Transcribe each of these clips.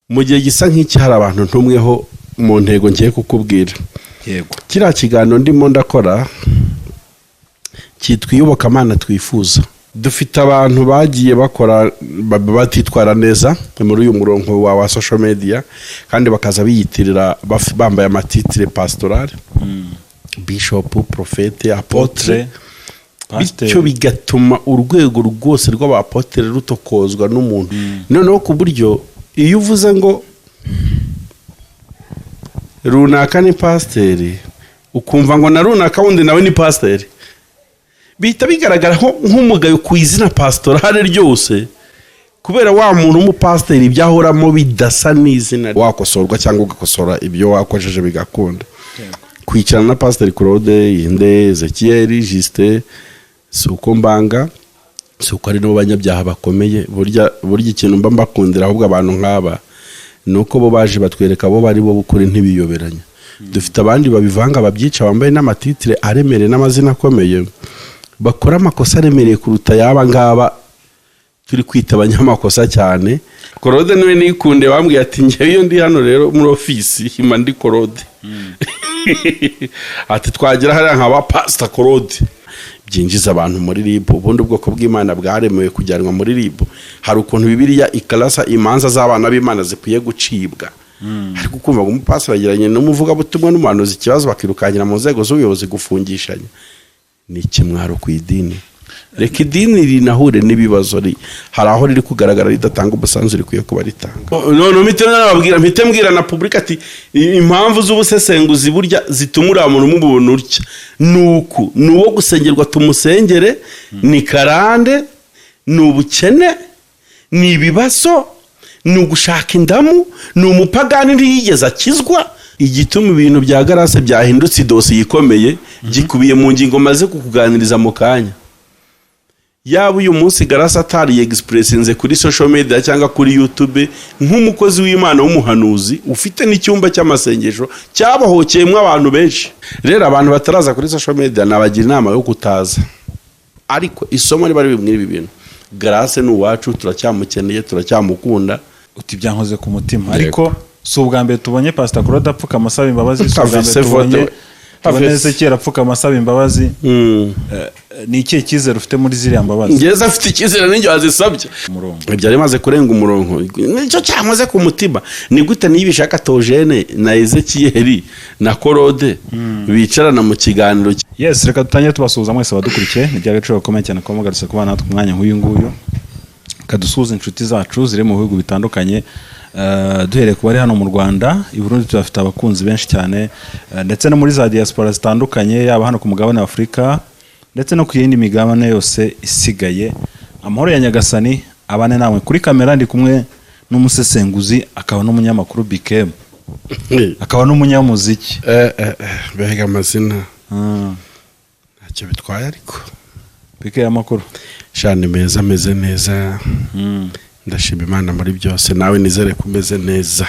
mu gihe gisa nk'iki hari abantu ntumweho mu ntego ngiye kukubwira. Yego. Kiriya kiganiro ndimo ndakora cyitwa iyobokamana twifuza. Dufite abantu bagiye bakora batitwara neza muri uyu murongo wa social media kandi bakaza biyitirira bambaye amatitire pastoral, bishop, prophète, apotre. Bityo bigatuma urwego rwose rw'abapotre rutokozwa n'umuntu. Noneho ku buryo iyo uvuze ngo runaka ni pasiteri ukumva ngo na runaka wundi nawe ni pasiteri, bihita bigaragara nk'umugayo ku izina pasitorale ryose, kubera wa muntu w'umupasiteri ibyahoramo bidasa n'izina, wakosorwa cyangwa ugakosora ibyo wakojeje bigakunda. Kwicarana na pasiteri Claude, Inde, Ezekiel, Justin, si uko mbanga, si uko ari n'abanyabyaha bakomeye. Burya ikintu mba mbakundira ahubwo abantu nk'aba nuko bo baje batwereka bo bari bo bukuri ntibiyoberanya. Dufite abandi babivanga babyica bambaye n'amatitire aremereye n'amazina akomeye, bakora amakosa aremereye kuruta yaba ngaba turi kwita abanyamakosa cyane. Claude niwe nikunde bambwiye ati ngewe iyo ndi hano rero muri ofisi hima ndi Claude. Ati twagira hariya nk'aba Pastor Claude. Byinjiza abantu muri RIB. Ubundi ubwoko bw'Imana bwaremewe kujyanwa muri RIB. Hari ukuntu Bibiliya ikarasa imanza z'abana b'Imana zikwiye gucibwa. Ariko kumva ngo umupastor agiranye n'umuvuga butumwa n'umuhanuzi ikibazo bakirukanyira mu nzego z'ubuyobozi gufungishanya, ni kimwaro ku idini. Reka idini rinahure n'ibibazo, hari aho riri kugaragara ridatanga umusanzu rikwiye kuba ritanga. None mpite mbwira na public ati impamvu z'ubusesenguzi burya zitumura umuntu mubuntu urya nuko nuwo gusengerwa tumusengere, ni karande, ni ubukene, ni ibibazo, ni ugushaka indamu, ni umupagani ntiyigeze akizwa. Igituma ibintu bya Garase byahindutse idosiye ikomeye gikubiye mu ngingo maze kukuganiriza mu kanya. Yaba uyu munsi Garase atari expressinze kuri social media cyangwa kuri YouTube nk'umukozi w'Imana w'umuhanuzi ufite n'icyumba cy'amasengesho cyabahocyemwe abantu benshi. Rero abantu bataraza kuri social media nabagira inama yo kutaza, ariko isomo riba ribimwe ibi bintu. Garase ni uwacu, turacyamukeneye, turacyamukunda. Uti byankoze ku mutima. Ariko si ubwa mbere tubonye Pastor Claude apfuka amasaba imbabazi, si ubwa mbere tubonye Ezekiel apfuka amasaba imbabazi. Ni ikihe cyizere ufite muri ziriya mbabazi? Ngeze afite icyizere n'injyo azisabye. Byari maze kurenga umurongo. Nicyo cyamaze ku mutima. Ni gute niba ishaka Togene na Ezekiel na Claude bicarana mu kiganiro. Yes, reka dutanye tubasuhuza mwese badukurikiye. Ni by'agaciro gakomeye cyane ko mugarutse kubana natwe umwanya nk'uyu nguyu. Kadusuhuza inshuti zacu ziri mu bihugu bitandukanye. Duhereye ku bari hano mu Rwanda, i Burundi turafite abakunzi benshi cyane, ndetse no muri za diaspora zitandukanye, yaba hano ku mugabane wa Afurika ndetse no ku yindi migabane yose isigaye. Amahoro ya Nyagasani abane namwe. Kuri kamera ndi kumwe n'umusesenguzi akaba n'umunyamakuru BKM, akaba n'umunyamuziki. Bega amazina ntacyo bitwaye ariko BKM amakuru shane meza, ameze neza. Ndashima Imana muri byose, nawe nizere kumeze neza.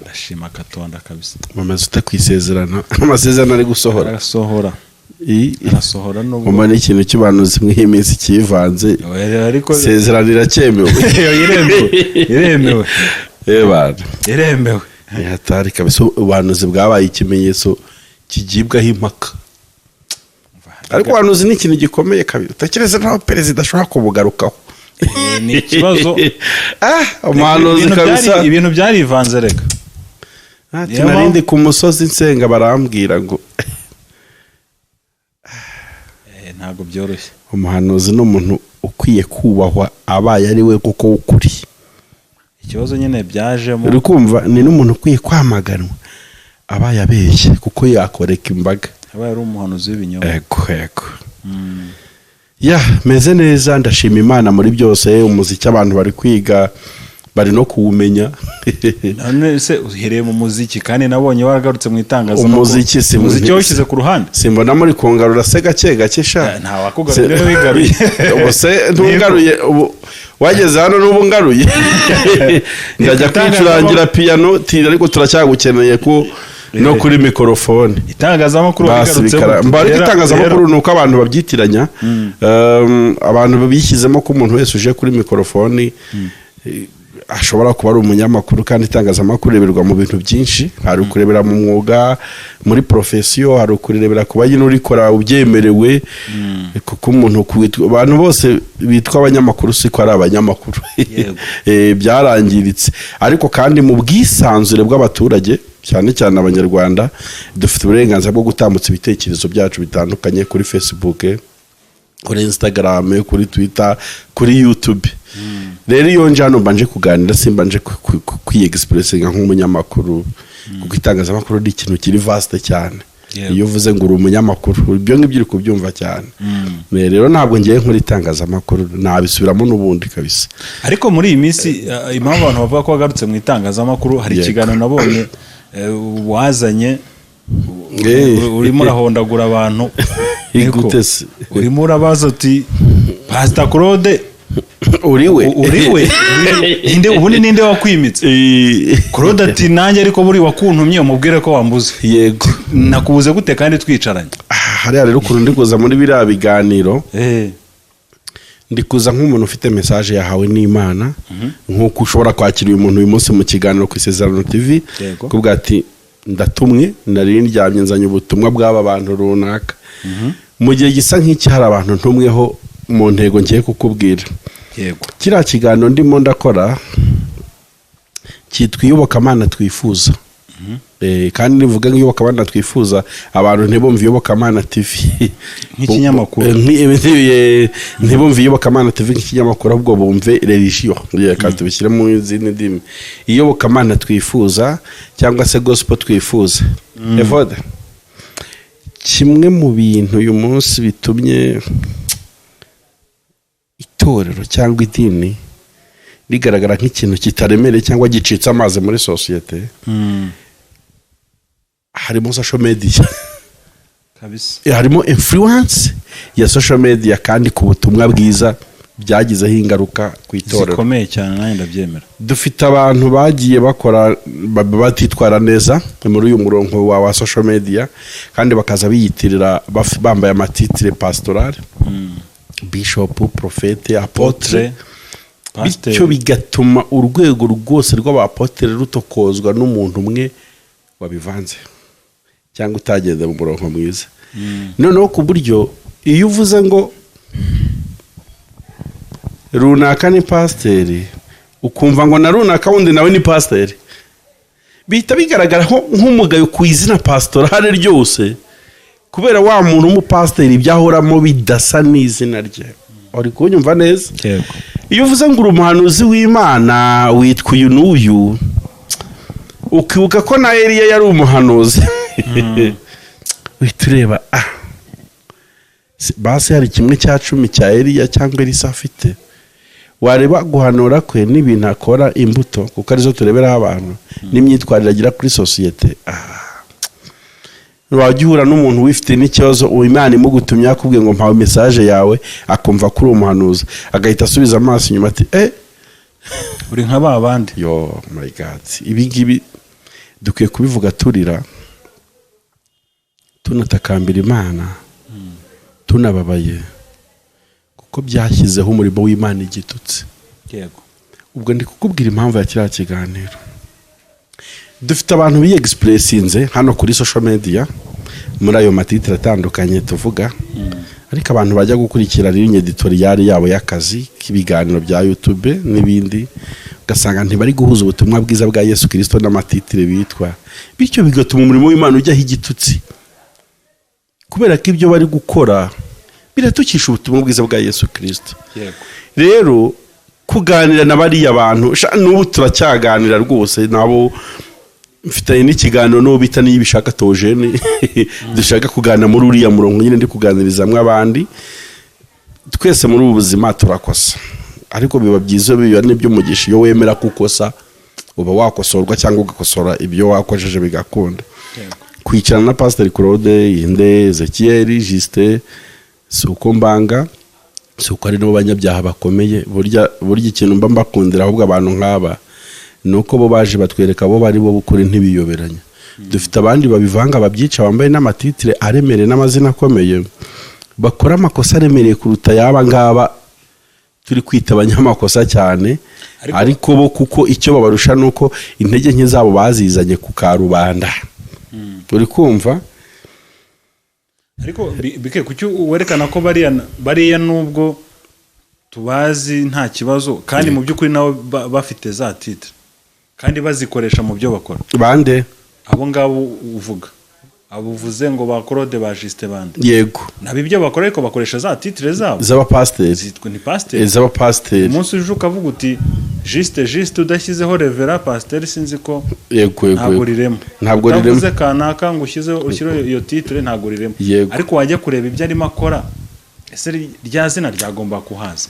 Ndashima Katonda kabisa. Mamaze utakwisezerana, amasezerano ari gusohora. Arasohora no guma ni ikintu cy'abanuzi mw'iminsi kivanze. Ariko sezerano iracyemewe. Iremewe. Iremewe. Hatari kabisa, ubanuzi bwabaye ikimenyetso kigibwaho impaka. Ariko ubanuzi ni ikintu gikomeye kabiri. Utakereza naho perezida ashobora kubugarukaho. Ni ikibazo. Umuhanuzi kabisa. Ibintu byarivanze reka. Ati narindi ku musozi nsenga barambwira ngo ntago byoroshye. Umuhanuzi no umuntu ukwiye kubahwa abaye ari we kuko ukuri. Ikibazo nyine byajemo. Uri kumva ni n'umuntu ukwiye kwamaganwa abaye abeshye kuko yakoreka imbaga. Abaye ari umuhanuzi w'ibinyoma. Ego. Meze neza, ndashima Imana muri byose. Umuziki abantu bari kwiga, bari no kuwumenya. None se uhereye mu muziki kandi nabonye waragarutse mu itangazamakuru. Umuziki washyize ku ruhande. Simbona muri kongarura se gake sha. Nta wakugaruye wigaruye. Ubuse ntungaruye ubu wageze hano n'ubu ngaruye. Ndajya kwicurangira piano ariko turacyagukeneye ko no kuri mikrofone. Itangazamakuru bigarutse mbari itangazamakuru nuko abantu babyitiranya. Abantu babishyizemo ko umuntu wese uje kuri mikrofone ashobora kuba ari umunyamakuru kandi itangazamakuru reberwa mu bintu byinshi, hari ukurebera mu mwuga muri profession, hari ukurebera kuba nyine urikora ubyemerewe, kuko umuntu abantu bose bitwa abanyamakuru siko ari abanyamakuru byarangiritse. Ariko kandi mu bwisanzure bw'abaturage cyane cyane abanyarwanda dufite uburenganzira bwo gutambutsa ibitekerezo byacu bitandukanye kuri Facebook, kuri Instagram, kuri Twitter, kuri YouTube. Rero iyo njano mbanje kuganira simbanje kwiexpressinga nk'umunyamakuru, kuko itangazamakuru ni ikintu kiri vaste cyane. Iyo uvuze ngo uri umunyamakuru ibyo ngibyo uri kubyumva cyane. Rero ntabwo ngiye nkuri itangazamakuru, nabisubiramo n'ubundi kabisa. Ariko muri iyi minsi impamvu abantu bavuga ko wagarutse mu itangazamakuru, hari ikiganiro nabonye wazanye urimo urahondagura abantu. Urimo urabaza uti Pastor Claude uriwe ubundi ninde wakwimitse? Claude ati nanjye ariko buri wakuntumye umubwire ko wambuze. Yego, nakubuze gute kandi twicaranye? Hariya rero ukuntu ndikuza muri biriya biganiro, ndikuza nk'umuntu ufite message yahawe n'Imana, nk'uko ushobora kwakira uyu muntu uyu munsi mu kiganiro ku Isezerano TV kuvuga ati ndatumwe, nari ndyamye nzanye ubutumwa bw'aba bantu runaka. Mu gihe gisa nk'iki hari abantu ntumweho mu ntego ngiye kukubwira. Yego, kiriya kiganiro ndimo ndakora cyitwa Iyobokamana Twifuza. Kandi nivuga nk'iyobokamana twifuza abantu ntibumva Iyobokamana TV nk'ikinyamakuru, ntibumva Iyobokamana TV nk'ikinyamakuru, ahubwo bumve religion. Reka tubishyire mu izindi ndimi. Iyobokamana Twifuza cyangwa se Gospel Twifuza. Evode, kimwe mu bintu uyu munsi bitumye itorero cyangwa idini rigaragara nk'ikintu kitaremereye cyangwa gicitse amazi muri societe, harimo social media kabisa. Harimo influence ya social media, kandi ku butumwa bwiza byagizeho ingaruka ku itorero zikomeye cyane, nanjye ndabyemera. Dufite abantu bagiye bakora batitwara neza muri uyu murongo wa social media, kandi bakaza biyitirira bambaye amatitre pastoral, bishop, prophète, apotre. Bityo bigatuma urwego rwose rw'abapotre rutokozwa n'umuntu umwe wabivanze cyangwa utagenda mu murongo mwiza. Noneho ku buryo iyo uvuze ngo runaka ni pasiteri, ukumva ngo na runaka wundi nawe ni pasiteri, bihita bigaragara nk'umugayo ku izina pastorale ryose, kubera wa muntu w'umupasiteri ibyahoramo bidasa n'izina rye. Uri kunyumva neza? Yego. Iyo uvuze ngo uri umuhanuzi w'Imana witwa uyu n'uyu, ukibuka ko na Eliya yari umuhanuzi, uhita ureba basi hari 1/10 cya Eliya cyangwa Elisa afite. Wareba guhanura kwe n'ibintu akora, imbuto, kuko arizo tureberaho abantu n'imyitwarire agira kuri societe. Wajyura n'umuntu wifite n'ikibazo, Imana imugutumye akubwiye ngo mpawe message yawe, akumva kuri umuhanuzi, agahita asubiza amaso inyuma ati uri nka babandi. Yo my God, ibi ngibi dukwiye kubivuga turira, tunatakambira Imana, tunababaye, kuko byashyizeho umurimo w'Imana igitutse. Yego, ubwo ndi kukubwira impamvu ya kiriya kiganiro. Dufite abantu biexpressinze hano kuri social media muri ayo matitre atandukanye tuvuga, ariko abantu bajya gukurikira ligne editorial yabo y'akazi k'ibiganiro bya YouTube n'ibindi, ugasanga ntibari guhuza ubutumwa bwiza bwa Yesu Kristo n'amatitre bitwa, bityo bigatuma umurimo w'Imana ujya higitutsi, kubera ko ibyo bari gukora biratukisha ubutumwa bwiza bwa Yesu Kristo. Yego, rero kuganira na bari abantu n'ubu turacyaganira rwose, nabo mfite n'ikiganiro no bita n'ibishaka Tojene dushaka kuganira muri uriya murongo nyine ndi kuganiriza mwe abandi. Twese muri ubu buzima turakosa, ariko biba byiza biba n'ibyo mugisha iyo wemera kukosa, uba wakosorwa cyangwa ugakosora ibyo wakojeje bigakunda. Kwicarana na Pastor Claude, Inde, Ezekiel, Justin, suko mbanga, suko ari no banyabyaha bakomeye. Burya ikintu mba mbakundira ahubwo abantu nk'aba nuko bo baje batwereka bo bari bo bukuri ntibiyoberanya. Dufite abandi babivanga babyica, bambaye n'amatitre aremereye n'amazina akomeye, bakora amakosa aremereye kuruta yaba ngaba turi kwita abanyamakosa cyane, ariko bo kuko icyo babarusha nuko intege nke zabo bazizanye ku karubanda. Uri kumva? Ariko bike kucyo werekana ko bariya nubwo tubazi nta kibazo kandi mu by'ukuri nabo bafite za titre kandi bazikoresha mu byo bakora. Bande abo ngabo uvuga, abo uvuze ngo ba Claude ba Juste bande? Yego, nabi ibyo bakora ariko bakoresha za titre zabo z'abapasteri, zitwa ni pasteur, z'abapasteri. Umunsi uje ukavuga uti Juste udashyizeho Revera pasteur, sinzi ko yego ntabwo riremo, ntabwo riremo, uvuze kanaka ngo ushyire iyo titre ntabwo riremo. Ariko wajya kureba ibyo arimo akora, ese rya zina ryagomba kuhaza.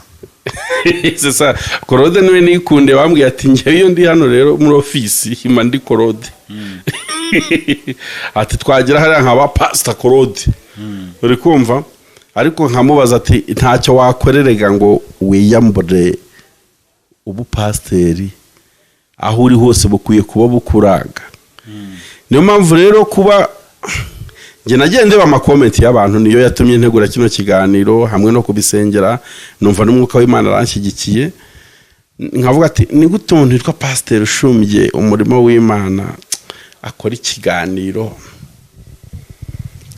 Sasa Claude niwe nikunde bambwiye ati njye iyo ndi hano rero muri office hima ndi Claude. Ati twagira hari nk'aba Pastor Claude. Uri kumva? Ariko nkamubaza ati ntacyo wakorerega ngo wiyambure ubu pasteri aho uri hose bukwiye kuba bukuraga. Niyo mpamvu rero kuba nge nagendeba amakomenti y'abantu niyo yatumye ntegura kino kiganiro hamwe no kubisengera, numva n'umwuka w'Imana aranshyigikiye, nkavuga ati ni gute umuntu witwa Pasteur Shumbye umurimo w'Imana akora ikiganiro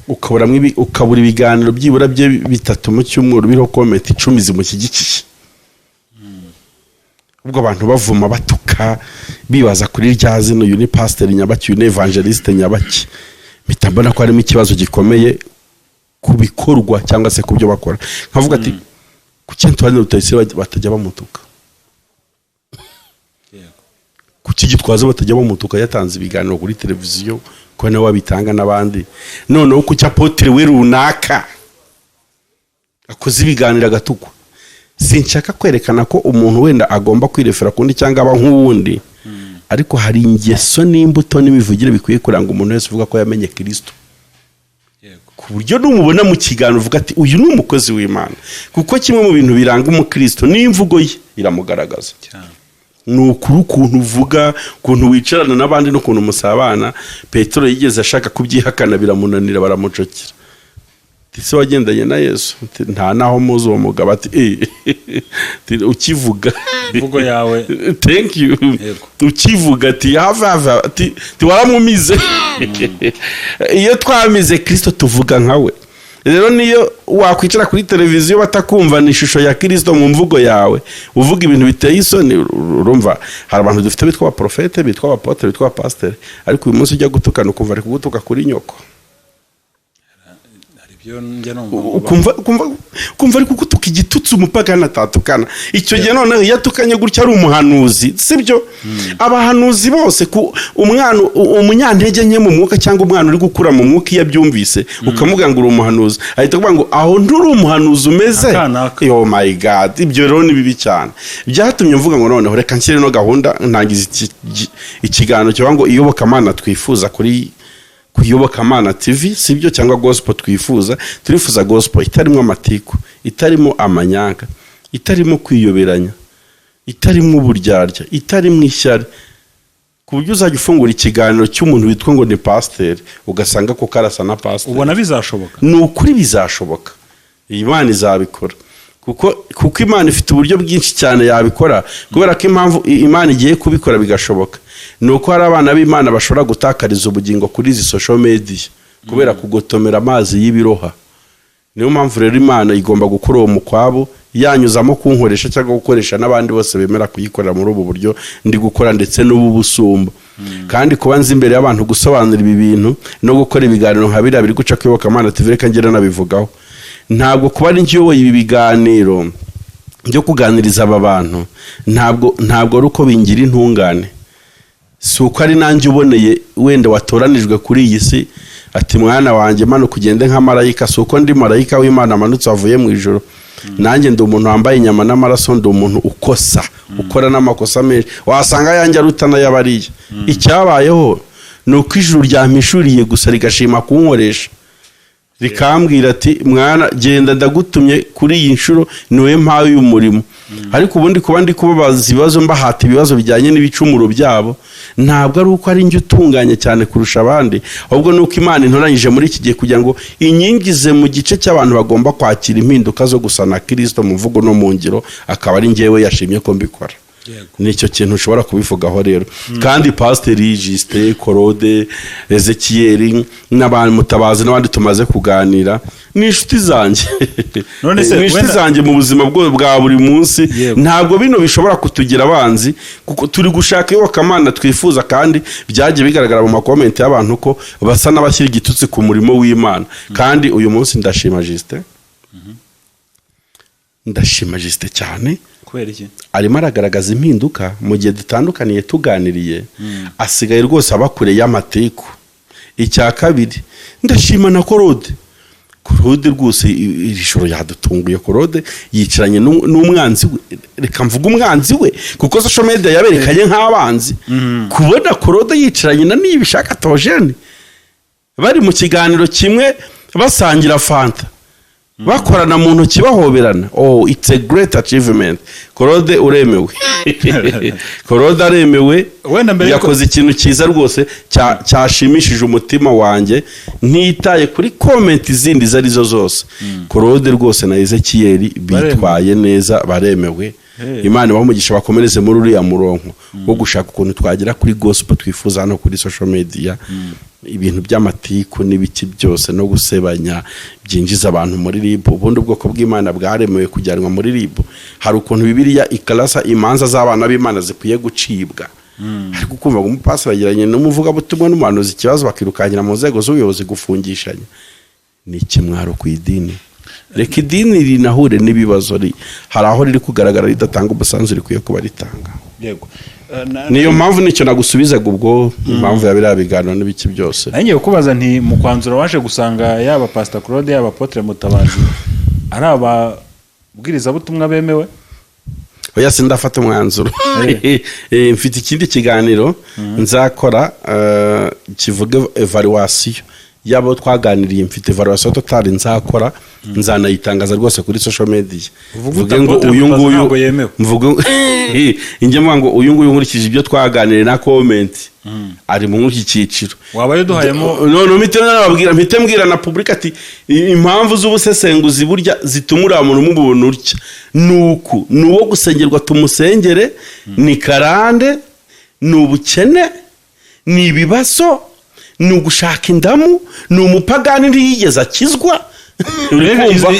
ukabura ibiganiro byibura bye bitatu mu cyumweru biriho komenti 10 zimushyigikiye. Ubwo abantu bavuma batuka bibaza kuri rya zino uyu ni pasteur Nyabaki, uyu ni evangeliste Nyabaki, bitambona ko harimo ikibazo gikomeye kubikorwa cyangwa se kubyo bakora. Nkavuga ati kuki ntwari Rutayisire batajya bamutuka, kuki gitwaza batajya bamutuka yatanze ibiganiro kuri televiziyo ko nawe wabitanga n'abandi, noneho kuki apotre we runaka akoze ibiganiro agatukwa. Sinshaka kwerekana ko umuntu wenda agomba kwirefera kundi cyangwa aba nk'uwundi, ariko hari ingeso n'imbuto n'imivugire bikwiye kuranga umuntu wese uvuga ko yamenye Kristo. Ku buryo numubona mu kiganiro uvuga ati uyu ni umukozi w'Imana, kuko kimwe mu bintu biranga umukristo n'imvugo ye iramugaragaza. Nukuri ukuntu uvuga, ukuntu wicarana n'abandi no kuntu musabana. Petero yigeze ashaka kubyihakana biramunanira baramucokera. Ese wagendanye na Yesu? Nta naho muzi uwo mugabo ati ukivuga imvugo yawe thank you ukivuga ati hava ati waramumize. Iyo twamize Kristo tuvuga nkawe. Rero niyo wakwicara kuri televiziyo batakumva ni ishusho ya Kristo mu mvugo yawe, uvuga ibintu biteye isoni. Urumva hari abantu dufite bitwa abaprofete, bitwa abapotre, bitwa pasteur, ariko uyu munsi ujya gutukana ukumva ari kugutuka kuri nyoko. Kumva ari kugutuka igitutsi umupagani atatukana. Icyo gihe none yatukanye gutya ari umuhanuzi, sibyo? Abahanuzi bose umwana umunyantege nke mu mwuka cyangwa umwana uri gukura mu mwuka iyo byumvise ukamuga ngo uri umuhanuzi, ahita kuvuga ngo aho nduri umuhanuzi umeze. Oh my God, ibyo rero ni bibi cyane. Byatumye mvuga ngo noneho reka nshyire no gahunda ntangiza ikiganiro cyo ngo iyobokamana twifuza kuri Kuyobokamana TV, sibyo? Cyangwa gospel turifuza gospel itarimo amatiku, itarimo amanyanga, itarimo kwiyoberanya, itarimo uburyarya, itarimo ishyari. Ku buryo uzajya ufungura ikiganiro cy'umuntu witwa ngo ni pasteur ugasanga ko karasa na pasteur. Ubona bizashoboka? Ni ukuri bizashoboka. Imana izabikora. Kuko Imana ifite uburyo bwinshi cyane yabikora, kubera ko impamvu Imana igiye kubikora bigashoboka nuko hari abana b'Imana bashobora gutakariza ubugingo kuri izi social media kubera kugotomera amazi y'ibiroha. Niyo mpamvu rero Imana igomba gukora uwo mukwabo yanyuzamo kunkoresha cyangwa gukoresha n'abandi bose bemera kuyikorera muri ubu buryo ndi gukora ndetse n'ubu busumba. Kandi kuba nzi imbere y'abantu gusobanura ibi bintu no gukora ibiganiro nka biri guca Kuyobokamana TV, reka ngera nabivugaho. Ntabwo kuba ari ngiyoboye ibi biganiro byo kuganiriza aba bantu ntabwo ari uko bingira intungane, si uko ari nanjye uboneye wenda watoranijwe kuri iyi si ati mwana wanjye mano kugende nka marayika, si uko ndi marayika w'Imana amanutse avuye mu ijoro. Nanjye ndi umuntu wambaye inyama n'amaraso, ndi umuntu ukosa ukora n'amakosa menshi, wasanga yanjye arutana y'abariye. Icyabayeho ni uko ijuru ryampishuriye gusa rigashima kunkoresha. rikambwira ati mwana genda ndagutumye kuri iyi nshuro niwe mpawe uyu murimo. Ariko ubundi kuba ndi kubabaza ibibazo mbahata ibibazo bijyanye n'ibicumuro byabo ntabwo ari uko ari njye utunganye cyane kurusha abandi, ahubwo nuko Imana intoranyije muri iki gihe kugira ngo inyingize mu gice cy'abantu bagomba kwakira impinduka zo gusa na Kristo mu mvugo no mu ngiro, akaba ari njyewe yashimye ko mbikora. Nicyo kintu ushobora kubivugaho rero. Kandi Pasiteri Justin, Claude, Ezekiel n'abandi Mutabazi n'abandi tumaze kuganira ni inshuti zanjye. None se inshuti zanjye mu buzima bwa buri munsi. Ntabwo bino bishobora kutugira abanzi kuko turi gushaka iyobokamana twifuza, kandi byagiye bigaragara mu makomenti y'abantu ko basa n'abashyira igitutsi ku murimo w'Imana. Kandi uyu munsi ndashima Justin. Ndashima Justin cyane. Kubera iki? Arimo aragaragaza impinduka mu gihe dutandukaniye tuganiriye, asigaye rwose abakure y'amateko. Icya kabiri ndashima na Claude rwose iri joro yadutunguye. Claude yicaranye n'umwanzi we, reka mvuga umwanzi we kuko social media yaberekanye nk'abanzi. Kubona Claude yicaranye na Nibishaka Theogene bari mu kiganiro kimwe basangira fanta, bakorana mu ntoki bahoberana. Oh, it's a great achievement. Claude uremewe. Claude aremewe, yakoze ikintu cyiza rwose cyashimishije umutima wanjye, ntitaye kuri comment zindi zarizo zose. Claude rwose na Ezekiel bitwaye neza, baremewe. Imana bamugisha bakomereze muri uriya murongo wo gushaka ukuntu twagera kuri gospel twifuza hano kuri social media. Ibintu by'amatiku n'ibiki byose no gusebanya byinjiza abantu muri RIB. Ubundi ubwoko bw'Imana bwaremewe kujyanwa muri RIB. Hari ukuntu Bibiliya ikarasa imanza z'abana b'Imana zikwiye gucibwa. Ariko kumva ngo umupasiteri yagiranye n'umuvuga butumwa n'umuhanuzi ikibazo bakirukanyira mu nzego z'ubuyobozi gufungishanya, ni ikimwaro ku idini. Reka idini rinahure n'ibibazo, hari aho riri kugaragara ridatanga umusanzu rikwiye kuba ritanga. Yego. Niyo mpamvu nicyo nagusubizaga ubwo impamvu yabira biganiro n'ibiki byose. Nanjye kubaza nti mu kwanzura waje gusanga yaba Pastor Claude yaba Apotre Mutabazi ari ababwiriza butumwa bemewe? Oya, sindafata umwanzuro. Mfite ikindi kiganiro nzakora kivuga evaluation yabo twaganiriye. Mfite evaluation totale nzakora, nzanayitangaza rwose kuri social media. Mvuge ngo uyu nguyu inge ngo uyu nguyu nkurikije ibyo twaganiriye na comment ari mu nk'iki cyiciro. Wabaye duhayemo no mpite mbwira na public ati impamvu z'ubusesenguzi burya zitumura umuntu mu buntu urya nuko nuwo gusengerwa tumusengere, ni karande, n'ubukene, ni ibibazo, ni ugushaka indamu, ni umupagani ntiyigeze akizwa.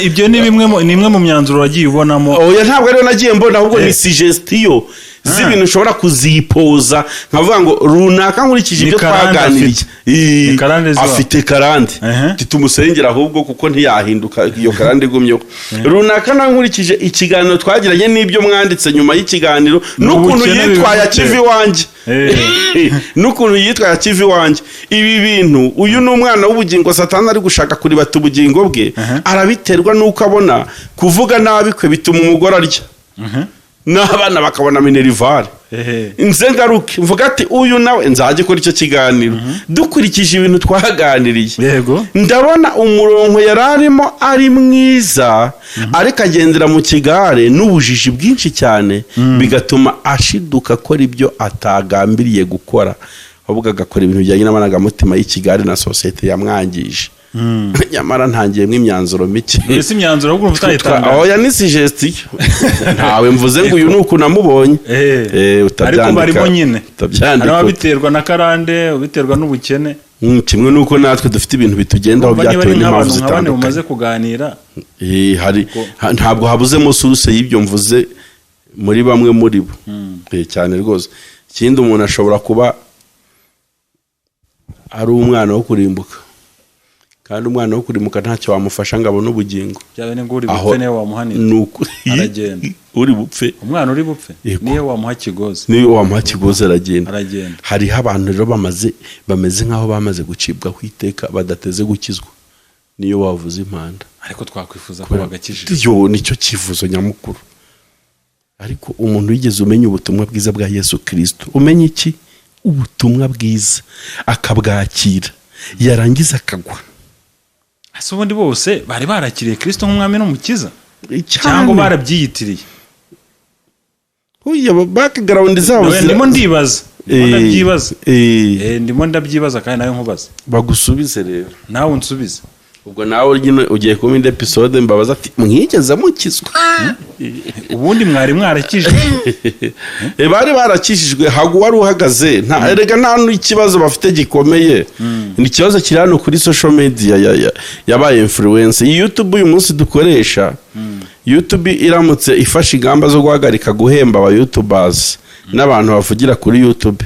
Ibyo ni imwe mu myanzuro wagiye ubonamo? Oya, ntabwo ariyo nagiye mbona, ahubwo ni suggestion z'ibintu ushobora kuzipoza nkavuga ngo runaka nkurikije ibyo twaganiriye afite karande tumusengera ahubwo kuko ntiyahinduka iyo karande igumyeho. Runaka nkurikije ikiganiro twagiranye n'ibyo mwanditse nyuma y'ikiganiro n'ukuntu yitwaye akivi wanjye n'ukuntu yitwaye akivi wanjye. Ibi bintu uyu ni umwana w'ubugingo Satani ari gushaka kuribata ubugingo bwe, arabiterwa n'uko abona kuvuga nabi kwe bituma umugore arya n'abana bakabona minerivare. Nze ngaruke mvuga ati uyu nawe nzajye kuri icyo kiganiro dukurikije ibintu twaganiriye. Ndabona umurongo yararimo ari mwiza, ariko agendera mu kigare n'ubujiji bwinshi cyane, bigatuma ashiduka akora ibyo atagambiriye gukora, ahubwo agakora ibintu bijyanye n'amarangamutima y'ikigare na sosiyete yamwangije. Nyamara ntangiyemo imyanzuro mike. Ese imyanzuro ahubwo utayitanga? Oya, ni suggestion. Ntawe mvuze ngo uyu nuko namubonye. Ariko barimo nyine. Hari abiterwa na karande, ubiterwa n'ubukene. Kimwe nuko natwe dufite ibintu bitugendaho byatewe n'impamvu zitandukanye. Umaze kuganira. Hari ntabwo habuzemo source y'ibyo mvuze muri bamwe muri bo. Cyane rwose. Ikindi umuntu ashobora kuba ari umwana wo kurimbuka, kandi umwana wo kurimuka ntacyo wamufasha ngo abone ubugingo. Byawe ni nguri bupfe niyo wamuhanira. Aragenda. Uri bupfe. Umwana uri bupfe niyo wamuha kigozi. Niyo wamuha kigozi aragenda. Hari abantu rero bameze nkaho bamaze gucibwaho iteka badateze gukizwa. Niyo wavuze impanda. Ariko twakwifuza ko bagakijije. Yo nicyo kivuzo nyamukuru. Ariko umuntu wigeze umenya ubutumwa bwiza bwa Yesu Kristo, umenya iki? Ubutumwa bwiza akabwakira, yarangiza akagwa ase ubundi bose bari barakiriye Kristo nk'umwami n'umukiza cyangwa barabyiyitiriye? Oya, background zabo ndimo ndibyibaza ndimo ndabyibaza kandi nawe nkubaza bagusubize rero nawe unsubize. ubwo nawe nyine ugiye kuma indi episode mbabaza ati mwigeze mukizwa ubundi mwari mwarakijwe bari barakishijwe hagu wari uhagaze nta erega nta n'ikibazo bafite gikomeye ni ikibazo kiri hano kuri social media yabaye influence. iyi YouTube uyu munsi dukoresha YouTube iramutse ifashe ingamba zo guhagarika guhemba aba YouTubers n'abantu bavugira kuri YouTube,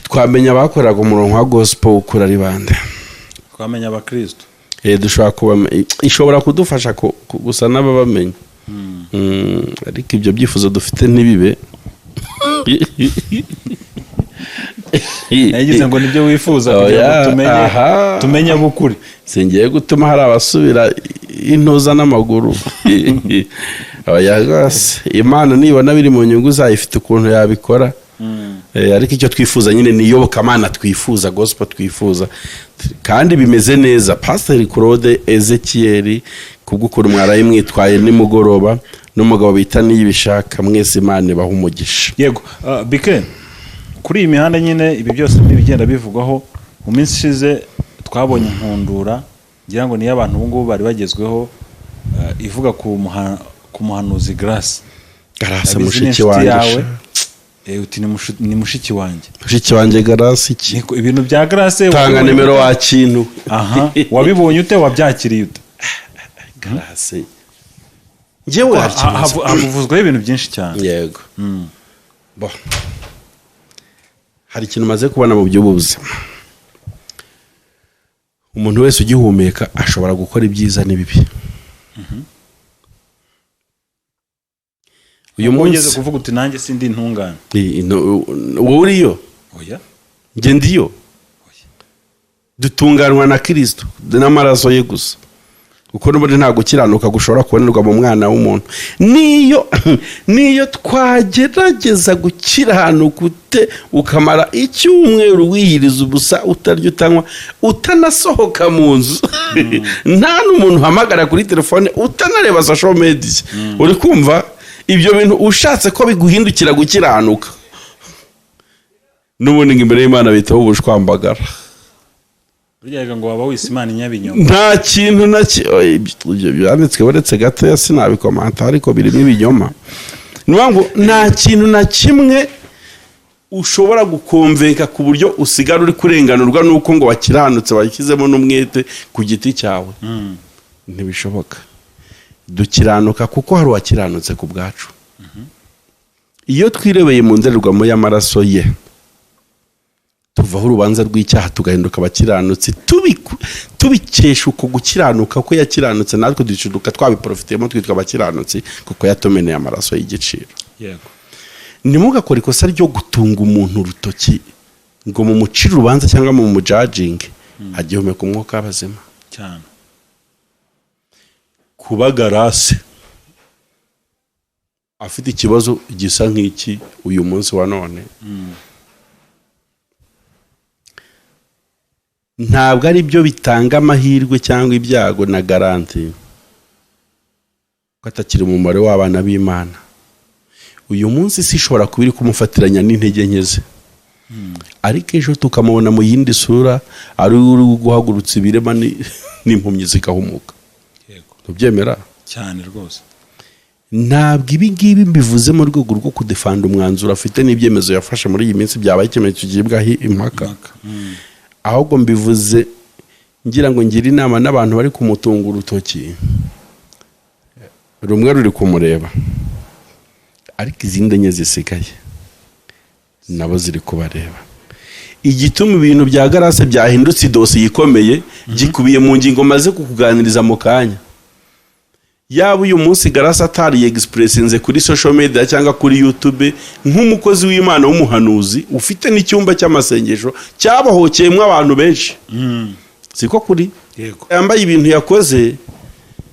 twamenya bakoraga umurongo wa gospel ukura ribande, twamenya abakristo dushobora kuba ishobora kudufasha gusa n'ababamenya. Ariko ibyo byifuzo dufite ntibibe. yagize ngo nibyo wifuza kugira ngo tumenye bukuri. Singiye gutuma hari abasubira intoza n'amaguru. Imana nibona biri mu nyungu zayo ifite ukuntu yabikora. Ariko icyo twifuza nyine ni iyobokamana twifuza, gospel twifuza, kandi bimeze neza. Pastor Claude Ezekiel kubw'ukuri mwaraye mwitwaye nimugoroba n'umugabo bita Niyibishaka, mwese Imana baha umugisha. Yego bike kuri iyi mihanda nyine ibi byose bigenda bivugwaho. Mu minsi ishize twabonye nkundura ngira ngo niyo abantu ubungubu bari bagezweho, ivuga ku muhanuzi Grace mushiki wanjye. Uti ni mushiki wanjye Grace iki ibintu bya Grace tanga nimero wa kintu. Wabibonye ute, wabyakiriye ute? Grace ngewe havuzweho ibintu byinshi cyane. Yego hari ikintu maze kubona mu by'ubuzima. Umuntu wese ugihumeka ashobora gukora ibyiza n'ibibi. uyu munsi ugeze kuvuga uti nanjye sindi intungane. wowe uriyo? Oya, nge ndiyo. Dutunganwa na Kristo n'amaraso ye gusa, kuko n'ubundi nta gukiranuka gushobora kubonerwa mu mwana w'umuntu. Niyo twagerageza gukiranuka ukamara icyumweru wihiriza ubusa, utarya utanywa, utanasohoka mu nzu, nta n'umuntu uhamagara kuri telefone, utanareba social media, uri kumva ibyo bintu ushatse ko biguhindukira gukiranuka, n'ubundi imbere y'Imana bitaho ubushwambagara. buryaga ngo waba wise Imana inyabinyoma. Nta kintu ibyo byanditswe uretse gato sinabikomanta, ariko birimo ibinyoma. Ngo nta kintu na kimwe ushobora gukonvenka ku buryo usigara uri kurenganurwa nuko ngo wakiranutse washyizemo n'umwete ku giti cyawe. Ntibishoboka. Dukiranuka kuko hari wakiranutse ku bwacu. Iyo twirebeye mu ndorerwamo y'amaraso ye, tuvaho urubanza rw'icyaha tugahinduka abakiranutsi, tubikesha uko gukiranuka ko yakiranutse, natwe duciduka twabiprofitemo twitwa abakiranutsi kuko yatumeneye amaraso y'igiciro. Yego. Nimugakora ikosa ryo gutunga umuntu urutoki ngo mu mucira urubanza cyangwa mu mujudging, agihumeka umwuka w'abazima cyane. Kuba Grace afite ikibazo gisa nk'iki uyu munsi wa none, ntabwo ari byo bitanga amahirwe cyangwa ibyago na garanti ko atakiri umumaro w'abana b'Imana. Uyu munsi sishobora kubiri kumufatiranya n'intege nke ze, ariko ejo tukamubona mu yindi sura ari uri guhagurutsa ibirema n'impumyi zigahumuka. Yego. Tubyemera cyane rwose. Ntabwo ibi ngibi mbivuze mu rwego rwo kudefanda umwanzuro afite n'ibyemezo yafashe muri iyi minsi byabaye ikimenyetso kigibwaho impaka. Ahubwo mbivuze ngira ngo ngire inama n'abantu bari kumutunga urutoki, rumwe ruri kumureba, ariko izindi enye zisigaye nabo ziri kubareba. Igituma ibintu bya Grace byahindutse idosiye ikomeye gikubiye mu ngingo maze kukuganiriza mu kanya. Yaba uyu munsi Grace atari expressinze kuri social media cyangwa kuri YouTube nk'umukozi w'Imana w'umuhanuzi ufite n'icyumba cy'amasengesho cyabahocyemwe abantu benshi. Siko kuri? Yego. Yambaye ibintu yakoze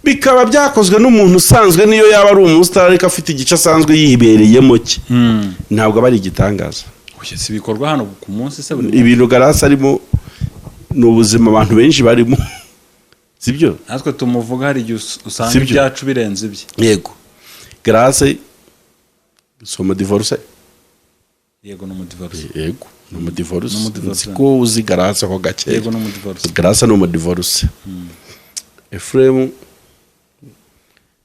bikaba byakozwe n'umuntu usanzwe, niyo yaba ari umustar ariko afite igice asanzwe yibereyemo cye. Ntabwo bari igitangaza. Si bikorwa hano ku munsi se ibintu Grace arimo n'ubuzima abantu benshi barimo. sibyo natwe tumuvuga hari igihe usanga ibyacu birenze ibye. Yego Grace soma divorce. Yego no mu divorce. Yego no mu divorce. Siko uzi Grace ko gake. Yego no mu divorce. Grace no mu divorce. Ephraim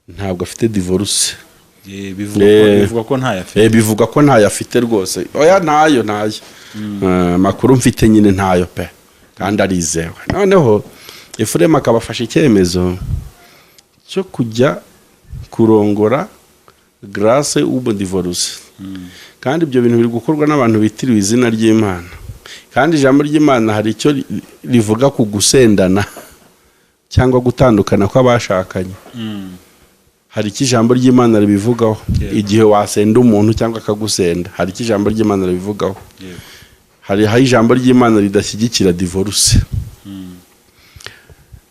ntabwo afite divorce. Bivuga ko ntayo afite. Bivuga ko ntayo afite rwose. Oya ntayo. Makuru mfite nyine ntayo pe. Kandi arizewe. Noneho Ephraim akabafasha icyemezo cyo kujya kurongora Grace ubu divorce. Kandi ibyo bintu biri gukorwa n'abantu bitiriwe izina ry'Imana. Kandi ijambo ry'Imana hari icyo rivuga ku gusendana cyangwa gutandukana kw'abashakanye. Hari iki ijambo ry'Imana ribivugaho igihe wasenda umuntu cyangwa akagusenda. Hari iki ijambo ry'Imana ribivugaho. Hari ijambo ry'Imana ridashyigikira divorce.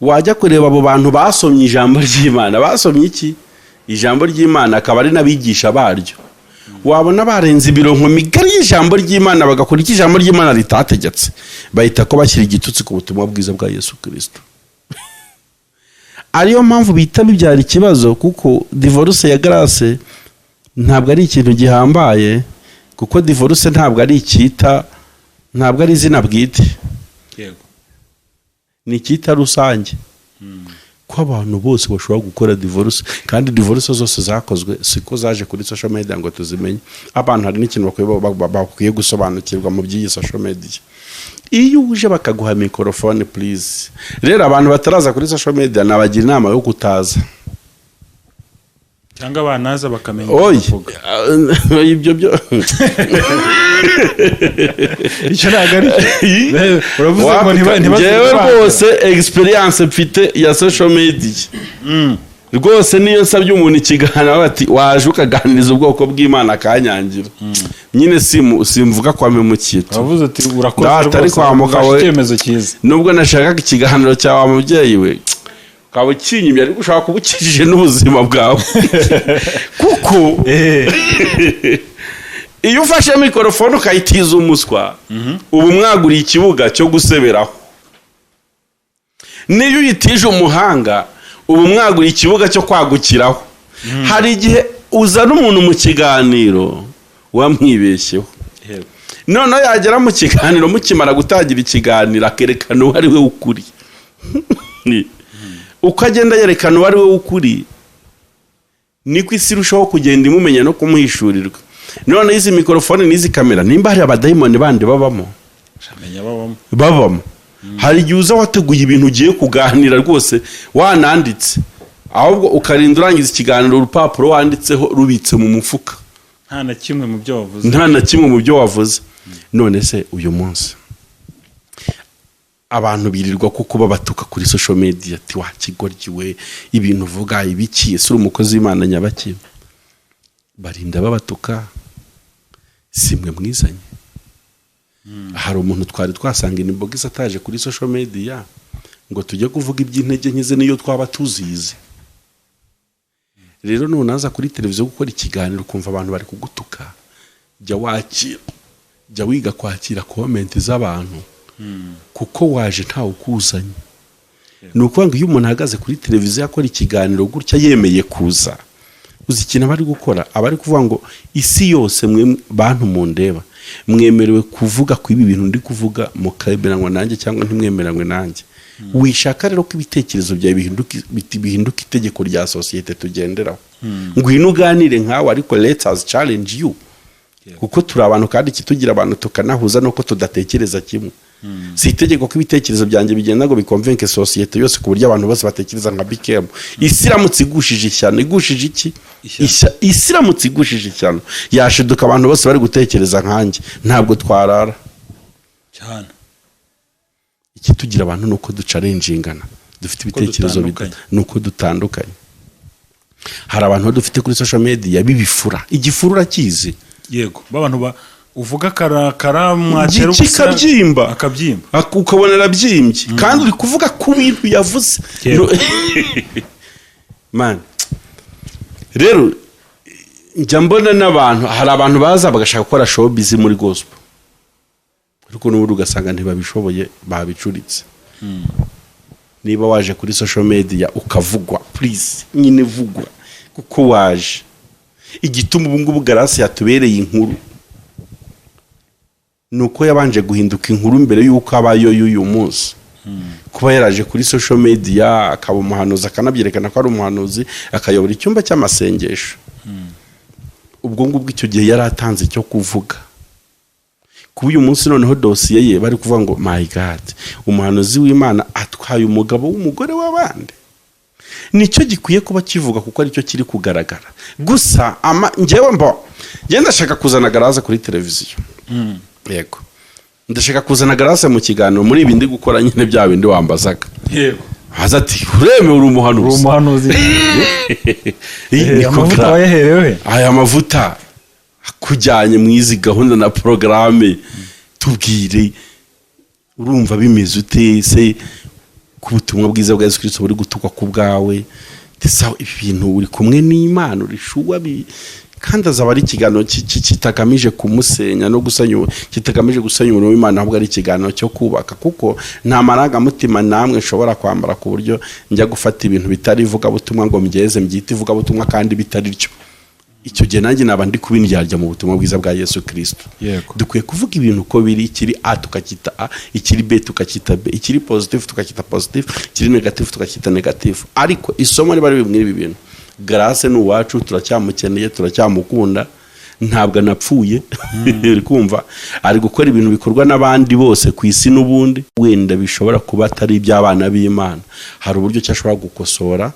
Wajya kureba abo bantu basomye ijambo ry'Imana, basomye iki? Ijambo ry'Imana akaba ari nabigisha baryo. Wabona barenze ibironko migari y'ijambo ry'Imana bagakora iki ijambo ry'Imana ritategetse. Bahita ko bashyira igitutsi ku butumwa bwiza bwa Yesu Kristo. Ariyo mpamvu bita bibyara ikibazo kuko divorce ya Grace ntabwo ari ikintu gihambaye kuko divorce ntabwo ari icyita, ntabwo ari izina bwite. Yego. Ni icyita rusange. Ko abantu bose bashobora gukora divorce kandi divorce zose zakozwe siko zaje kuri social media ngo tuzimenye. Abantu hari n'ikintu bakwiye gusobanukirwa mu by'iyi social media. Iyo uje bakaguha microphone please. Rero abantu bataraza kuri social media nabagira inama yo kutaza. Cyangwa abanaza bakamenya kuvuga. Ibyo byo. Icyo nagari. Uravuze ngo ntibaze rwose experience mfite ya social media. Rwose niyo nsabye umuntu ikiganiro bati waje ukaganiriza ubwoko bw'Imana kanyangira. Nyine simvuga kwa memukito. Uravuze ati urakoze ariko wamukawe icyemezo cyiza. Nubwo nashaka ikiganiro cyawe mubyeyi we. Kaba ukinyimye ariko ushaka kubukijije n'ubuzima bwawe. Kuko iyo ufashe mikrofone ukayitiza umuswa ubu mwaguriye ikibuga cyo guseberaho. Niyo uyitije umuhanga ubu mwaguriye ikibuga cyo kwagukiraho. Hari igihe uzana umuntu mu kiganiro wamwibeshyeho. None yagera mu kiganiro mukimara gutangira ikiganiro akerekana uwo ari we ukuri. Ukagenda yerekana uwo ari we ukuri niko isi irushaho kugenda imumenya no kumuhishurirwa. None izi mikrofone n'izi kamera nimba hari abadayimoni bandi babamo. Babamo. Hari igihe uza wateguye ibintu ugiye kuganira rwose wananditse ahubwo ukarinda urangiza ikiganiro urupapuro wanditseho rubitse mu mufuka. Nta na kimwe mu byo wavuze. None se uyu munsi abantu birirwa kuko babatuka kuri social media ati wakigoryiwe ibintu uvuga ibiki ese umukozi w'Imana nyabaki. Barinda babatuka simwe mwizanye. Hari umuntu twari twasanga inbox ataje kuri social media ngo tujye kuvuga iby'intege nkize niyo twaba tuzize. Rero nunaza kuri televiziyo gukora ikiganiro kumva abantu bari kugutuka jya wiga kwakira comment z'abantu kuko waje ntawe ukuzanye. Nuko ngo iyo umuntu ahagaze kuri televiziyo akora ikiganiro gutya yemeye kuza uzi ikintu bari gukora abari kuvuga ngo isi yose mwe bantu mundeba mwemerewe kuvuga ku ibi bintu ndi kuvuga mukabemeranywa nanjye cyangwa ntimwemeranywe nanjye. Wishaka rero ko ibitekerezo byawe bihinduka itegeko rya societe tugenderaho. Ngwino uganire nkawe ariko let us challenge you. Kuko turi abantu kandi kitugira abantu tukanahuza nuko tudatekereza kimwe. Si itegeko ko ibitekerezo byanjye bigenda ngo bikonvenke societe yose ku buryo abantu bose batekereza nka bikemo. Isiramutse igushije cyane igushije iki? Isiramutse igushije cyane yashiduka abantu bose bari gutekereza nkanjye ntabwo twarara cyane. Ikitugira abantu nuko duchallengeingana dufite ibitekerezo nuko dutandukanye. Hari abantu dufite kuri social media bibifura igifurura kizi. Yego babantu uvuga karakara mwakera ubusa akabyimba ukabonera byimbye kandi uri kuvuga ku bintu yavuze. Man rero njya mbona n'abantu hari abantu baza bagashaka gukora showbiz muri gospel ariko n'ubu ugasanga ntibabishoboye babicuritse. niba waje kuri social media ukavugwa, please nyine vugwa kuko waje. Igituma ubu ngubu Grace yatubereye inkuru nuko yabanje guhinduka inkuru mbere yuko abayo y'uyu munsi. Kuba yaraje kuri social media akaba umuhanuzi, akanabyerekana ko ari umuhanuzi, akayobora icyumba cy'amasengesho. Ubwo ngubwo icyo gihe yari atanze cyo kuvuga. Kuba uyu munsi noneho dosiye ye bari kuvuga ngo my God, umuhanuzi w'Imana atwaye umugabo w'umugore w'abandi. Nicyo gikwiye kuba kivuga kuko aricyo kiri kugaragara. Gusa njyewe ndashaka kuzana Grace kuri televiziyo. Yego. Ndashaka kuzana Grace mu kiganiro muri ibi ndi gukora nyine bya bindi wambazaga. Yego. Haza ati ureme uri umuhanuzi. Uri umuhanuzi. Amavuta wayaherewe. Aya mavuta kujyanye mu izi gahunda na programme, tubwire urumva bimeze utese ku butumwa bwiza bwa Yesu Kristo buri gutukwa ku bwawe. Ndetse ibintu uri kumwe n'Imana urishuwa kandi azaba ari ikiganiro kitagamije kumusenya no gusanya, kitagamije gusanya umuntu w'Imana, ahubwo ari ikiganiro cyo kubaka, kuko nta marangamutima namwe nshobora kwambara ku buryo njya gufata ibintu bitari ivuga butumwa ngo mbyeze mbyite ivuga butumwa kandi bitari ryo. Icyo gihe nanjye naba ndi kubindyarya mu butumwa bwiza bwa Yesu Kristo. Dukwiye kuvuga ibintu uko biri, ikiri A tukakita A, ikiri B tukakita B, ikiri positive tukakita positive, ikiri negative tukakita negative. Ariko isomo riba ribimwe ibi bintu. Grace ni uwacu, turacyamukeneye, turacyamukunda, ntabwo anapfuye. Uri kumva ari gukora ibintu bikorwa n'abandi bose ku isi n'ubundi, wenda bishobora kuba atari iby'abana b'Imana. Hari uburyo cyashobora gukosora,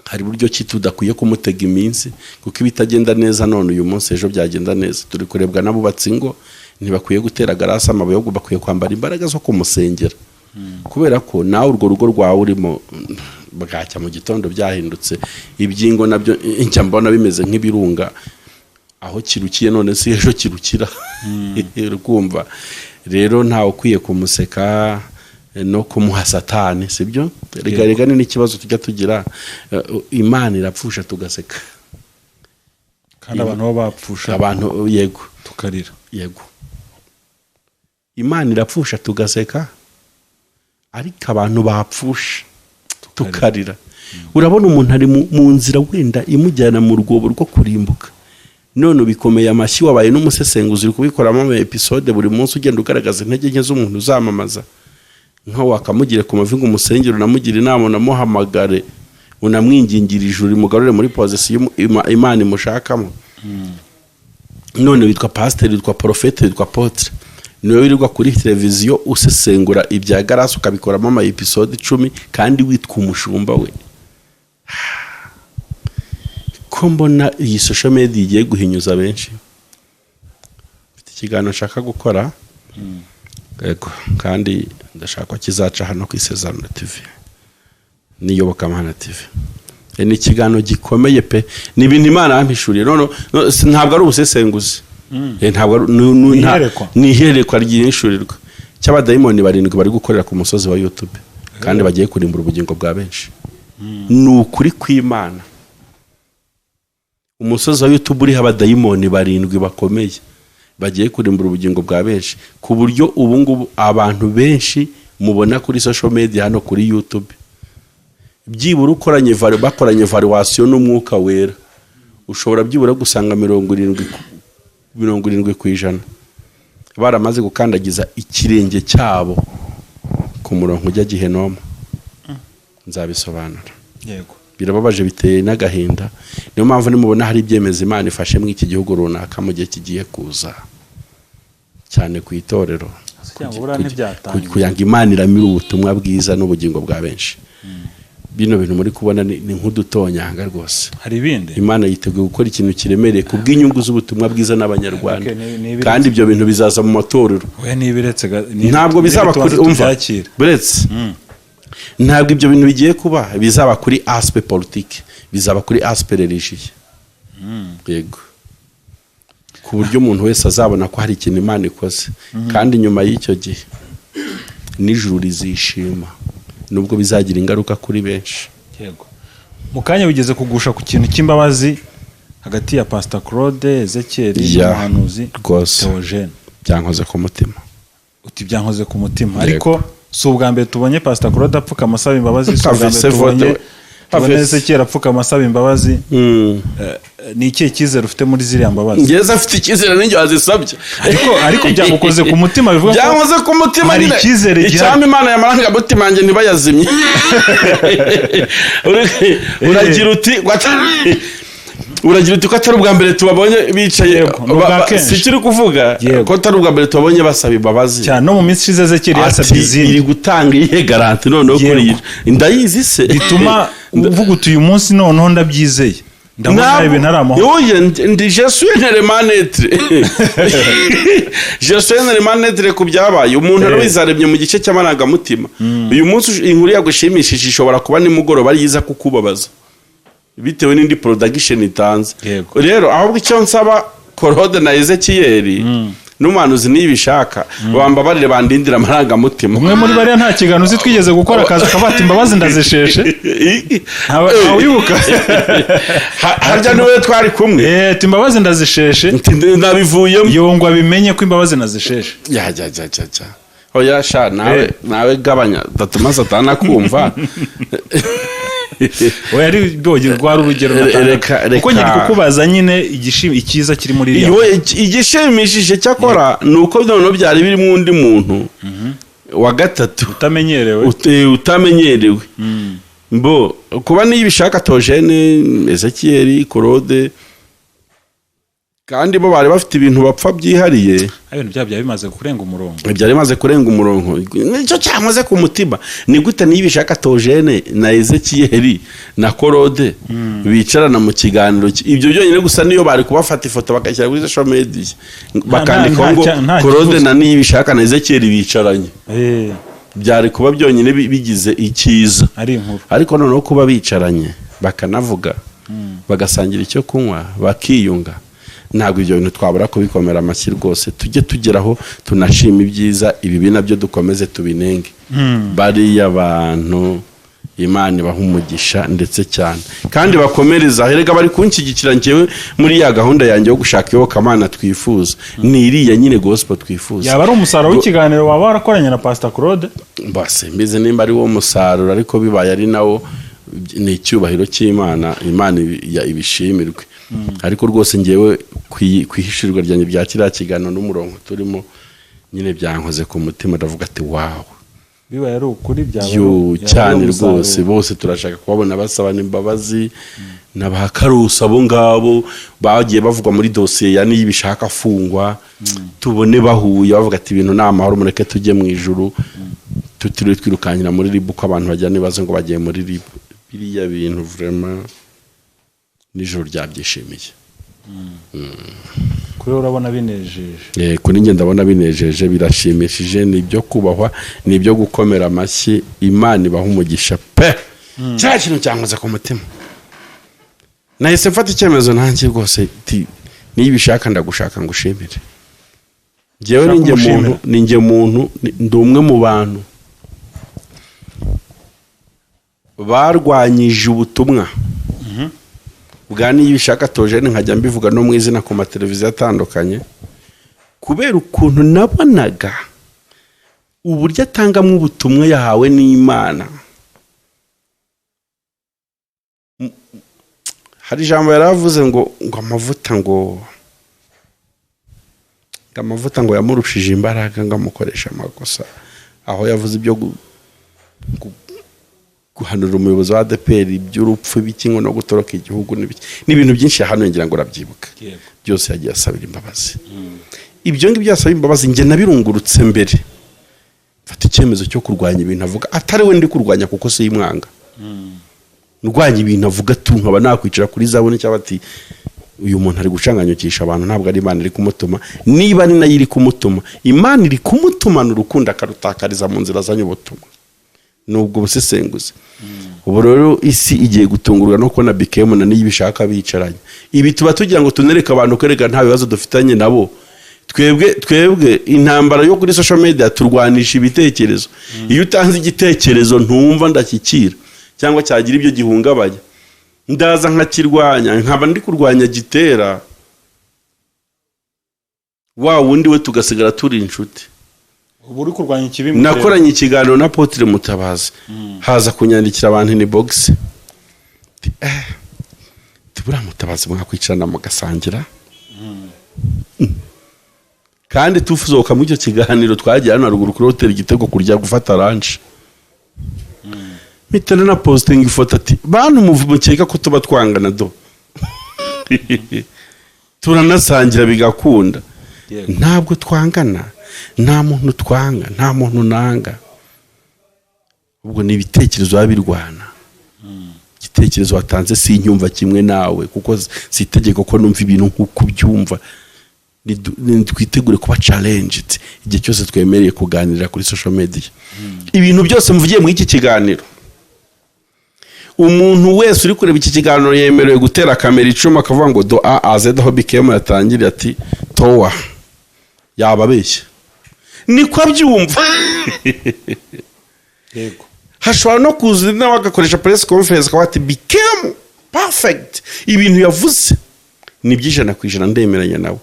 hari uburyo tudakwiye kumutega iminsi, kuko ibitagenda neza none uyu munsi ejo byagenda neza. Turi kurebwa n'abubatsi ngo ntibakwiye gutera Grace amabuye, ahubwo bakwiye kwambara imbaraga zo kumusengera. Kubera ko nawe urwo rugo rwawe urimo bwacya mu gitondo byahindutse ibyingo nabyo njya mbona bimeze nk'ibirunga, aho kirukiye none si ejo kirukira. Urukumva rero ntawe ukwiye kumuseka no kumuha Satani, sibyo? Rega ni ikibazo tujya tugira. Imana irapfusha tugaseka, kandi abantu bo bapfusha abantu yego tukarira. Yego, Imana irapfusha tugaseka, ariko abantu bapfusha tukarira. Urabona umuntu ari mu nzira wenda imujyana mu rwobo rwo kurimbuka, none bikomeye amashyi wabaye n'umusesenguzi uri kubikoramo ama episode buri munsi ugenda ugaragaza intege nke z'umuntu uzamamaza. Nko wakamugire ku mavi ngo umusengero, unamugira inama, unamuhamagare, unamwingingira ijuru mugarure muri position Imana imushakamo. None witwa pastor, witwa profete, witwa apotre, niwe wirirwa kuri televiziyo usesengura ibya Grace ukabikoramo ama episode 10 kandi witwa umushumba we. Ko mbona iyi social media igiye guhinyuza benshi. Mfite ikiganiro nshaka gukora, yego, kandi ndashaka kizaca hano ku Isezerano TV n'Iyobokamana TV. Ni ikiganiro gikomeye pe, ni ibintu Imana yampishuriye. Ntabwo ari ubusesenguzi, ntabwo ni iherekwa ry'inshurirwa cy'abadayimoni 7 bari gukorera ku musozi wa YouTube, kandi bagiye kurimbura ubugingo bwa benshi. Ni ukuri kw'Imana. Umusozi wa YouTube uriho abadayimoni 7 bakomeye bagiye kurimbura ubugingo bwa benshi, ku buryo ubu ngubu abantu benshi mubona kuri social media hano kuri YouTube byibura bakoranye evaluation n'umwuka wera, ushobora byibura gusanga 70% baramaze gukandagiza ikirenge cyabo ku murongo ujya Gihenomu. Nzabisobanura. Yego, birababaje, biteye n'agahinda. Niyo mpamvu nimubona hari ibyemeza Imana ifashe mu iki gihugu runaka mu gihe kigiye kuza cyane ku itorero, kugira ngo Imana iramire ubutumwa bwiza n'ubugingo bwa benshi. Bino bintu muri kubona ni nk'udutonyanga rwose. Hari ibindi Imana yiteguye gukora ikintu kiremereye ku bw'inyungu z'ubutumwa bwiza n'Abanyarwanda, kandi ibyo bintu bizaza mu matorero. Ntabwo bizaba kuri umva buretse, ntabwo ibyo bintu bigiye kuba bizaba kuri aspect politique, bizaba kuri aspect religieux. Yego, ku buryo umuntu wese azabona ko hari ikintu Imana ikoze, kandi nyuma y'icyo gihe n'ijuru rizishima, nubwo bizagira ingaruka kuri benshi. Yego, mu kanya bigeze kugusha ku kintu cy'imbabazi hagati ya Pastor Claude, Ezekiel n'umuhanuzi Theogene. Byankoze ku mutima. Uti byankoze ku mutima, ariko si ubwa mbere tubonye Pastor Claude apfukama asaba imbabazi, si ubwa mbere tubonye Haboneze kera apfukama asaba imbabazi. Ni ikihe cyizere ufite muri ziriya mbabazi? Ngeze afite icyizere n'injyo azisabye, ariko byamukoze ku mutima, bivuga ko byamukoze ku mutima nyine icyama Imana yamaranga mutima yanjye ntibayazimye. Uragira uti ko atari ubwa mbere tubabonye bicaye, si kiri kuvuga ko atari ubwa mbere tubabonye basaba imbabazi cyane. No mu minsi ishize Ezekiyeli yasabye izindi, iri gutanga iyihe garanti noneho kuri ndayizi se bituma uvuga uti uyu munsi noneho ndabyizeye, ndabona ibintu ari amahoro. Yoye ndi Jesu n'Emanetre Jesu n'Emanetre ku byabaye umuntu arabizaremye mu gice cy'amarangamutima. Uyu munsi inkuru yagushimishije ishobora kuba nimugoroba ari yiza kukubabaza bitewe n'indi production itanze. Rero ahubwo icyo nsaba Claude na Ezekiyeli n'umuhanuzi nibishaka bambabarire bandindira amarangamutima. Umwe muri bariya nta kiganuzi twigeze gukora akazi kabata imbabazi ndazisheshe, wibuka harya niwe twari kumwe imbabazi ndazisheshe nabivuyemo yongwa bimenye ko imbabazi nazisheshe. Oya sha nawe gabanya datuma Satana kumva. Oya ari byoge rwari urugero kuko nyiri kukubaza nyine ikiza kiri muri iriya. Igishimishije cyakora nuko none byari biri mu undi muntu wa gatatu utamenyerewe. Mbo kuba nibishaka Tojene, Ezekiyeli, Claude kandi bo bari bafite ibintu bapfa byihariye, ibintu byabo bimaze kurenga umurongo, byari bimaze kurenga umurongo. Nicyo cyamaze ku mutima. Ni gute nibishaka Tojene na Ezekiyeli na Claude bicarana mu kiganiro ibyo byonyine gusa niyo bari kubafata ifoto bakashyira kuri social media bakandika ngo Claude na nibishaka na Ezekiyeli bicaranye, byari kuba byonyine bigize icyiza ari inkuru. Ariko noneho kuba bicaranye bakanavuga bagasangira icyo kunywa bakiyunga, ntabwo ibyo bintu twabura kubikomera amashyi rwose. Tujye tugeraho tunashima ibyiza, ibibi nabyo dukomeze tubinenge. Bariya bantu Imana ibaha umugisha ndetse cyane kandi bakomereza herega bari kunshyigikira njyewe muri ya gahunda yanjye yo gushaka iyobokamana twifuza, ni iriya nyine gospel twifuza. Yaba ari umusaruro w'ikiganiro waba warakoranye na Pastor Claude? Base mbize nimba ari wo musaruro, ariko bibaye ari nawo ni icyubahiro cy'Imana, Imana ibishimirwe. Ariko rwose ngewe kwihishirirwa ryanjye bya kiriya kiganiro n'umurongo turimo nyine byankoze ku mutima, ndavuga ati wow, bibaye ari ukuri cyane rwose. Bose turashaka kubabona basabana imbabazi n'abakarusa abo ngabo bagiye bavugwa muri dosiye ya nibishaka afungwa, tubone bahuye bavuga ati ibintu nta mahoro, mureke tujye mu ijuru, tutiriwe twirukanyira muri ribu ko abantu bajyana ibibazo ngo bagiye muri ribu. Biriya bintu vraiment nijoro ryabyishimiye. Kuri urabona binejeje? Kuri njye ndabona binejeje, birashimishije, ni ibyo kubahwa, ni ibyo gukomera amashyi. Imana ibaha umugisha pe. Cya kintu cyankoze ku mutima, nahise mfata icyemezo nanjye rwose nibishaka ndagushaka ngushimire. Njyewe ninjye muntu ndi umwe mu bantu barwanyije ubutumwa bwa nibishaka Tojene, nkajya mbivuga no mu izina ku mateleviziyo atandukanye, kubera ukuntu nabonaga uburyo atangamo ubutumwa yahawe n'Imana. Hari ijambo yaravuze ngo amavuta ngo yamurushije imbaraga ngo amukoresha amakosa, aho yavuze ibyo guhanura umuyobozi wa ADPR iby'urupfu bikingo no gutoroka igihugu n'ibintu byinshi yahanuye, ngira ngo urabyibuka. Byose yagiye asabira imbabazi. Ibyo ngibyo yasabira imbabazi njye nabirungurutse mbere, mfata icyemezo cyo kurwanya ibintu avuga atari we ndi kurwanya kuko se yimwanga. Ndwanya ibintu avuga nkaba nakwicara kuri zabone cyangwa ati uyu muntu ari gucanganyukisha abantu, ntabwo ari Imana iri kumutuma. Niba ni nayo iri kumutuma, Imana iri kumutumana urukundo akarutakariza mu nzira z'ubutumwa. Nubwo busesenguze. Ubu rero isi igiye gutungurwa no kubona BKM na nibishaka bicaranye. Ibi tuba tugira ngo tunereke abantu kereka nta bibazo dufitanye nabo. Twebwe intambara yo kuri social media turwanisha ibitekerezo. Iyo utanze igitekerezo ntumva ndakikira cyangwa cyagira ibyo gihungabanya, ndaza nkakirwanya, nkaba ndi kurwanya gitera wa wundi we tugasigara turi inshuti. ubu uri kurwanya ikibi nakoranye ikiganiro na Apotre Mutabazi haza kunyandikira abantu ni box tubura Mutabazi mwakwicarana mugasangira kandi tufuzoka mu cyo kiganiro twagiye hano ruguru kuri hotel Igitego kurya gufata lunch mitana na posting ifoto ati bantu mukeka ko tuba twangana do turanasangira bigakunda ntabwo twangana nta muntu twanga nta muntu nanga ubwo ni ibitekerezo babirwana igitekerezo watanze si inyumva kimwe nawe kuko si itegeko ko numva ibintu nkuko byumva ni twitegure kuba challenged igihe cyose twemereye kuganira kuri social media ibintu byose mvugiye mu iki kiganiro umuntu wese uri kureba iki kiganiro yemerewe gutera kamera icuma akavuga ngo do a z ho bikemo yatangira ati towa yababeshya niko abyumva yego hashobora no kuza nawe agakoresha press conference akaba ati bikemo perfect ibintu yavuze ni by'ijana ku ijana ndemeranya nawe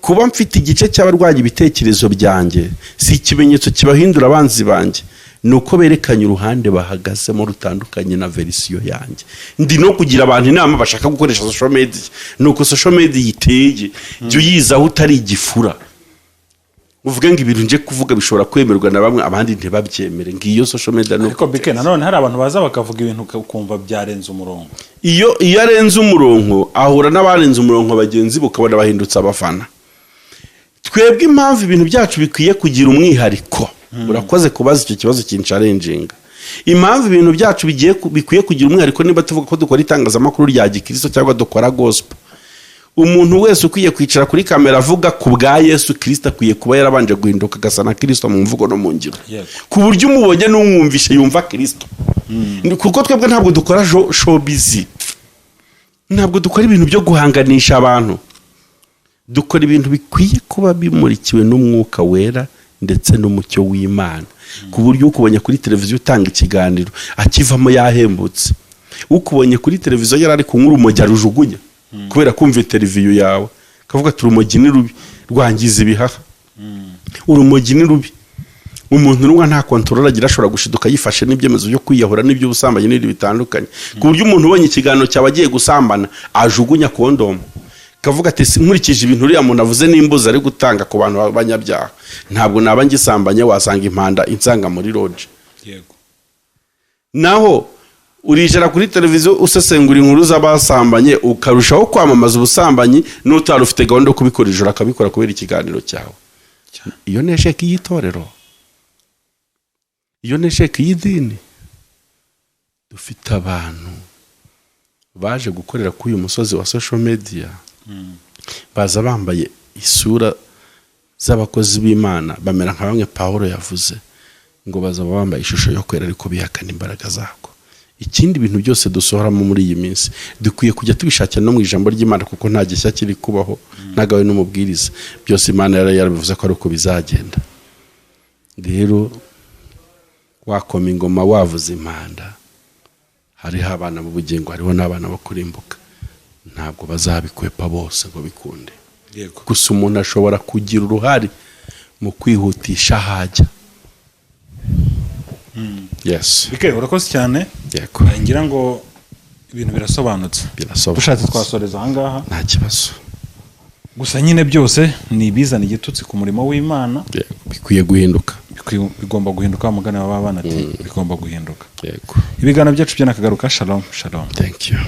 kuba mfite igice cy'abarwanya ibitekerezo byanjye si ikimenyetso kibahindura abanzi banjye nuko berekanye uruhande bahagazemo rutandukanye na verisiyo yanjye ndi no kugira abantu inama bashaka gukoresha social media nuko social media yiteye byo yizaho utari igifura uvuge ngo ibintu nje kuvuga bishobora kwemerwa na bamwe abandi ntibabyemere ngiyo social media no ariko bike nanone hari abantu baza bakavuga ibintu ukumva byarenze umurongo iyo arenze umurongo ahura n'abarenze umurongo bagenzi bukabona bahindutse abafana twebwe impamvu ibintu byacu bikwiye kugira umwihariko urakoze kubaza icyo kibazo kincalenjinga impamvu ibintu byacu bikwiye kugira umwihariko niba tuvuga ko dukora itangazamakuru rya gikristo cyangwa dukora gospel umuntu wese ukwiye kwicara kuri kamera avuga ku bwa Yesu Kristo akwiye kuba yarabanje guhinduka agasa na Kristo mu mvugo no mu ngiro ku buryo umubonye n'umwumvishe yumva Kristo kuko twebwe ntabwo dukora showbiz ntabwo dukora ibintu byo guhanganisha abantu dukora ibintu bikwiye kuba bimurikiwe n'umwuka wera ndetse n'umucyo w'Imana ku buryo ukubonye kuri televiziyo utanga ikiganiro akivamo yahembutse ukubonye kuri televiziyo yarari kunkuru umujya rujugunya kubera kumva interview yawe kavuga ati urumogi ni rubi rwangiza ibihaha urumogi ni rubi umuntu n'umwe nta control agira ashobora gushiduka yifashe n'ibyemezo byo kwiyahura n'ibyo busambanye n'ibindi bitandukanye ku buryo umuntu ubonye ikiganiro cyabagiye gusambana ajugunya kondomu kavuga ati nkurikije ibintu uriya muntu avuze n'imbuza ari gutanga ku bantu b'abanyabyaha ntabwo naba ngisambanye wasanga impanda insanga muri lodge yego naho urijera kuri televiziyo usesengura inkuru z'abasambanye ukarushaho kwamamaza ubusambanyi n'utari ufite gahunda yo kubikora ijoro akabikora kubera ikiganiro cyawe iyo nesheki y'itorero iyo nesheki y'idini dufite abantu baje gukorera kuri uyu musozi wa social media baza bambaye isura z'abakozi b'Imana bamera nka bamwe Paulo yavuze ngo baza bambaye ishusho yo kwera ariko bihakana imbaraga zako ikindi bintu byose dusohoramo muri iyi minsi dukwiye kujya tubishakira no mu ijambo ry'Imana kuko nta gishya kiri kubaho nagawe n'umubwiriza byose Imana yarabivuze ko ari uko bizagenda rero wakoma ingoma wavuze impanda hariho abana mu bugingo hariho n'abana bo kurimbuka ntabwo bazabikwepa bose ngo bikunde gusa umuntu ashobora kugira uruhare mu kwihutisha hajya yes bike urakoze cyane yego ngira ngo ibintu birasobanutse dushatse twasoreza ahangaha nta kibazo gusa nyine byose ni bizana igitutsi ku murimo w'Imana bikwiye guhinduka bigomba guhinduka umugani w'abana ati bigomba guhinduka yego ibiganiro byacu byo nakagaruka shalom shalom thank you